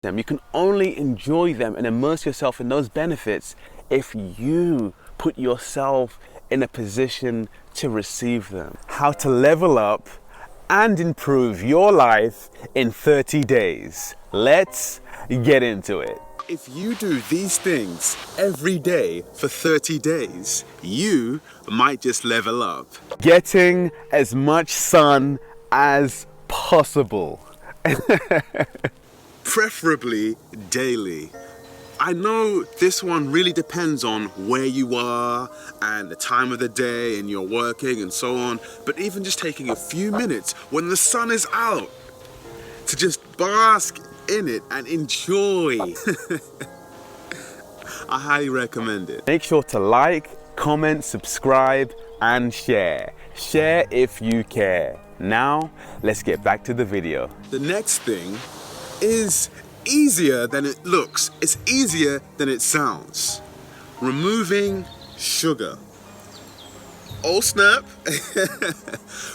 them. You can only enjoy them and immerse yourself in those benefits if you put yourself in a position to receive them. How to level up and improve your life in 30 days. Let's get into it. If you do these things every day for 30 days, you might just level up. Getting as much sun as possible. Preferably daily. I know this one really depends on where you are and the time of the day and you're working and so on, but even just taking a few minutes when the sun is out to just bask in it and enjoy. I highly recommend it. Make sure to like, comment, subscribe, and share. Share if you care. Now, let's get back to the video. The next thing is easier than it looks. It's easier than it sounds. Removing sugar. Oh snap.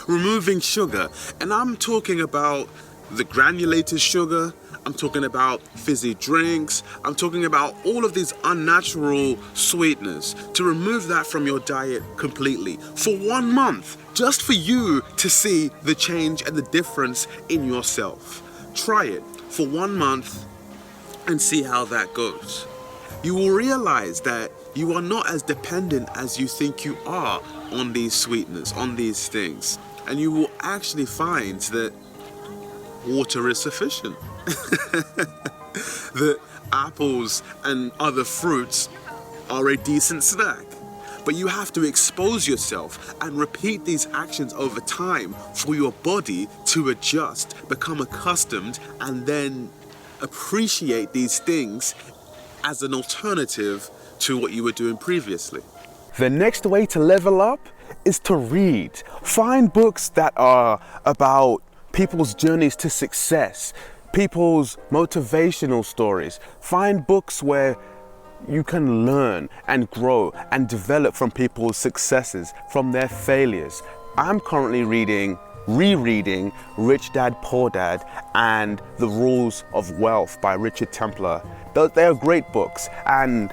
Removing sugar. And I'm talking about the granulated sugar. I'm talking about fizzy drinks. I'm talking about all of these unnatural sweeteners. To remove that from your diet completely for 1 month, just for you to see the change and the difference in yourself. Try it for 1 month and see how that goes. You will realize that you are not as dependent as you think you are on these sweeteners, on these things. And you will actually find that water is sufficient. That apples and other fruits are a decent snack. But you have to expose yourself and repeat these actions over time for your body to adjust, become accustomed, and then appreciate these things as an alternative to what you were doing previously. The next way to level up is to read. Find books that are about people's journeys to success, people's motivational stories. Find books where you can learn and grow and develop from people's successes, from their failures. I'm currently rereading Rich Dad, Poor Dad and The Rules of Wealth by Richard Templar. They are great books, and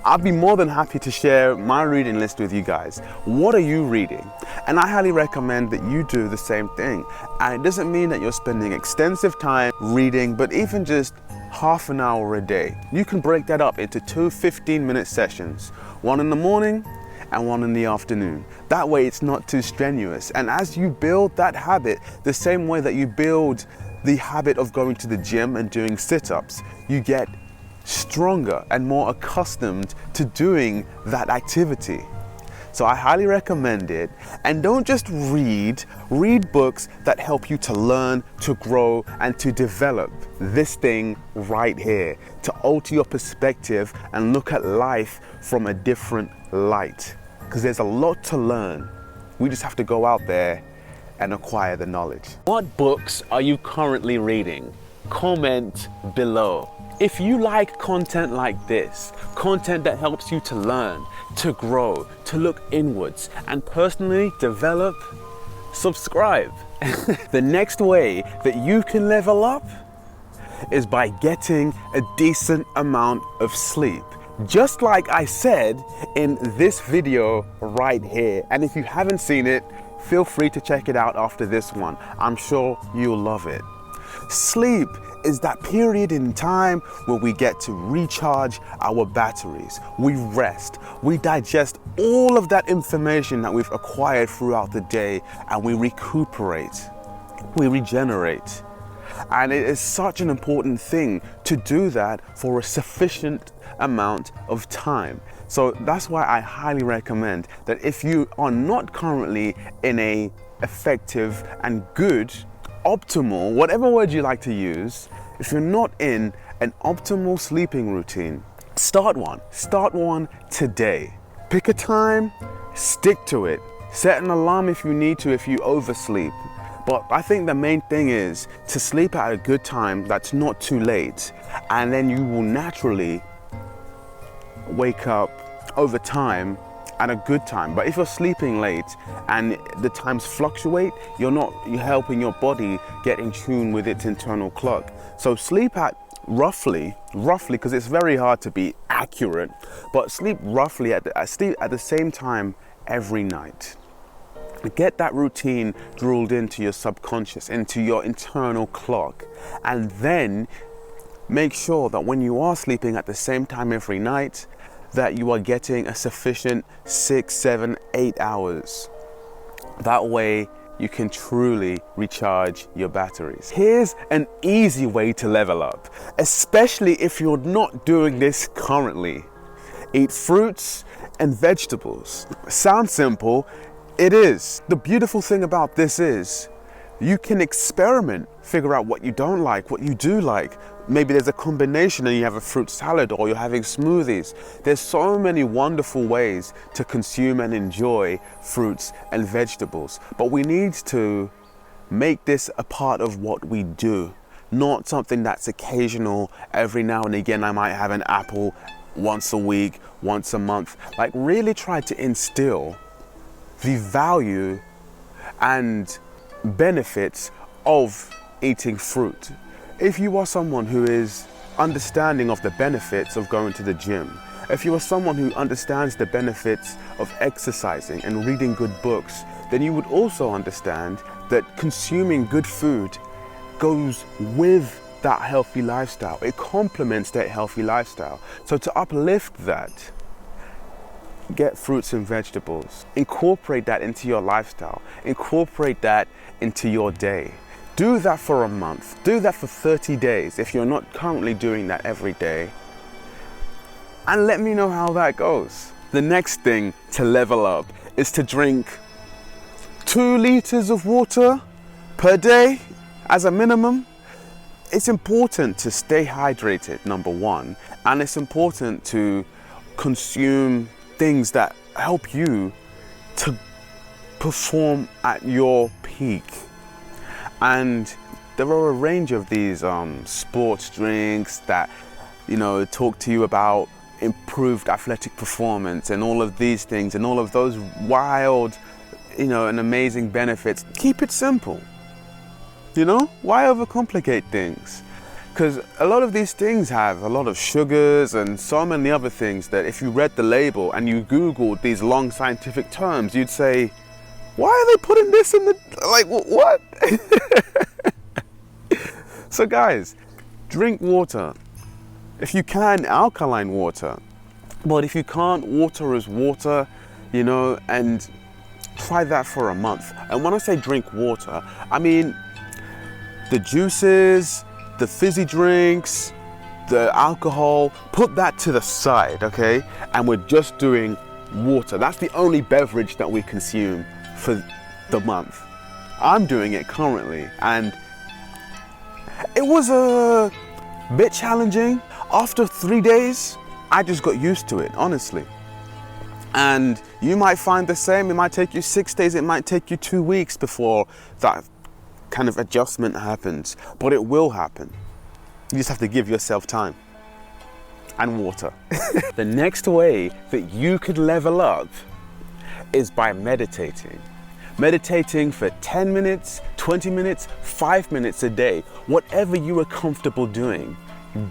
I'd be more than happy to share my reading list with you guys. What are you reading? And I highly recommend that you do the same thing. And it doesn't mean that you're spending extensive time reading, but even just half an hour a day. You can break that up into 2 15-minute sessions, one in the morning and one in the afternoon. That way it's not too strenuous. And as you build that habit, the same way that you build the habit of going to the gym and doing sit-ups, you get stronger and more accustomed to doing that activity. So I highly recommend it. And don't just read books that help you to learn, to grow, and to develop this thing right here, to alter your perspective and look at life from a different light. Because there's a lot to learn. We just have to go out there and acquire the knowledge. What books are you currently reading? Comment below. If you like content like this, content that helps you to learn, to grow, to look inwards, and personally develop, subscribe. The next way that you can level up is by getting a decent amount of sleep. Just like I said in this video right here. And if you haven't seen it, feel free to check it out after this one. I'm sure you'll love it. Sleep is that period in time where we get to recharge our batteries. We rest, we digest all of that information that we've acquired throughout the day, and we recuperate, we regenerate. And it is such an important thing to do that for a sufficient amount of time. So that's why I highly recommend that if you are not currently in a effective and good, optimal, whatever word you like to use, if you're not in an optimal sleeping routine, start one. Start one today. Pick a time, stick to it. Set an alarm if you need to, if you oversleep. But I think the main thing is to sleep at a good time that's not too late, and then you will naturally wake up over time at a good time. But if you're sleeping late and the times fluctuate, you're helping your body get in tune with its internal clock. So sleep at roughly, because it's very hard to be accurate, but sleep roughly at the same time every night. Get that routine drilled into your subconscious, into your internal clock, and then make sure that when you are sleeping at the same time every night, that you are getting a sufficient 6, 7, 8 hours. That way you can truly recharge your batteries. Here's an easy way to level up, especially if you're not doing this currently. Eat fruits and vegetables. Sounds simple. It is. The beautiful thing about this is you can experiment, figure out what you don't like, what you do like. Maybe there's a combination and you have a fruit salad, or you're having smoothies. There's so many wonderful ways to consume and enjoy fruits and vegetables. But we need to make this a part of what we do, not something that's occasional. Every now and again I might have an apple once a week, once a month. Like, really try to instill the value and benefits of eating fruit. If you are someone who is understanding of the benefits of going to the gym, if you are someone who understands the benefits of exercising and reading good books, then you would also understand that consuming good food goes with that healthy lifestyle. It complements that healthy lifestyle. So to uplift that, get fruits and vegetables. Incorporate that into your lifestyle. Incorporate that into your day. Do that for a month. Do that for 30 days if you're not currently doing that every day. And let me know how that goes. The next thing to level up is to drink 2 liters of water per day as a minimum. It's important to stay hydrated, number one, and it's important to consume things that help you to perform at your peak. And there are a range of these sports drinks that, you know, talk to you about improved athletic performance and all of these things and all of those wild, you know, and amazing benefits. Keep it simple. You know, why overcomplicate things? Because a lot of these things have a lot of sugars and so many other things that if you read the label and you Googled these long scientific terms, you'd say, why are they putting this in the, like, what? So guys, drink water. If you can, alkaline water. But if you can't, water is water, you know, and try that for a month. And when I say drink water, I mean the juices, the fizzy drinks, the alcohol, put that to the side, okay? And we're just doing water. That's the only beverage that we consume for the month. I'm doing it currently, and it was a bit challenging. After 3 days, I just got used to it, honestly. And you might find the same. It might take you 6 days, it might take you 2 weeks before that kind of adjustment happens, but it will happen. You just have to give yourself time and water. The next way that you could level up is by meditating. Meditating for 10 minutes, 20 minutes, 5 minutes a day. Whatever you are comfortable doing,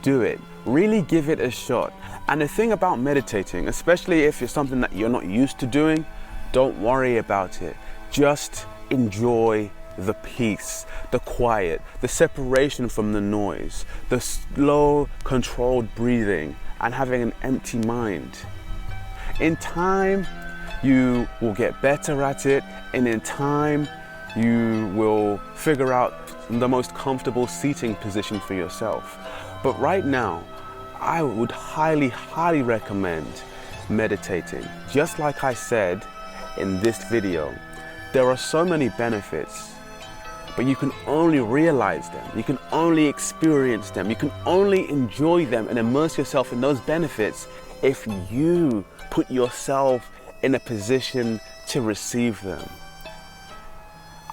do it. Really give it a shot. And the thing about meditating, especially if it's something that you're not used to doing, don't worry about it. Just enjoy the peace, the quiet, the separation from the noise, the slow, controlled breathing, and having an empty mind. In time, you will get better at it, and in time, you will figure out the most comfortable seating position for yourself. But right now, I would highly, highly recommend meditating. Just like I said in this video, there are so many benefits, but you can only realize them, you can only experience them, you can only enjoy them and immerse yourself in those benefits if you put yourself in a position to receive them.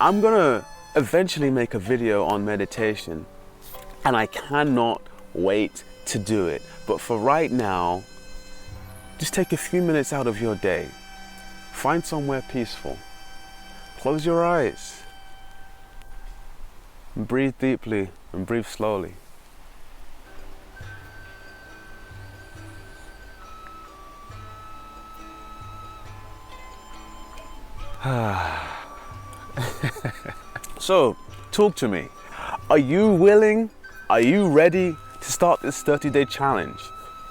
I'm gonna eventually make a video on meditation, and I cannot wait to do it. But for right now, just take a few minutes out of your day. Find somewhere peaceful. Close your eyes. And breathe deeply and breathe slowly. So, talk to me. Are you willing? Are you ready to start this 30-day challenge?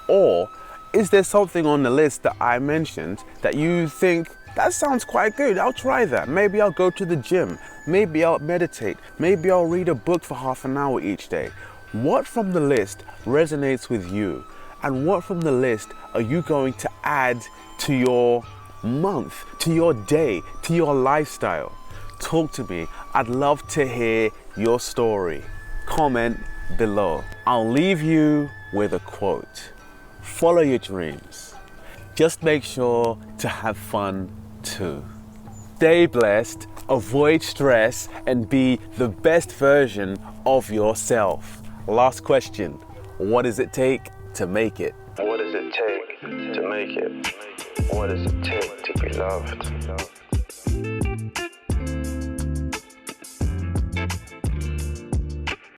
Or is there something on the list that I mentioned that you think, that sounds quite good, I'll try that. Maybe I'll go to the gym. Maybe I'll meditate. Maybe I'll read a book for half an hour each day. What from the list resonates with you? And what from the list are you going to add to your month, to your day, to your lifestyle? Talk to me. I'd love to hear your story. Comment below. I'll leave you with a quote. Follow your dreams. Just make sure to have fun too. Stay blessed, avoid stress, and be the best version of yourself. Last question. What does it take to make it? What does it take to make it? What does it take to be loved?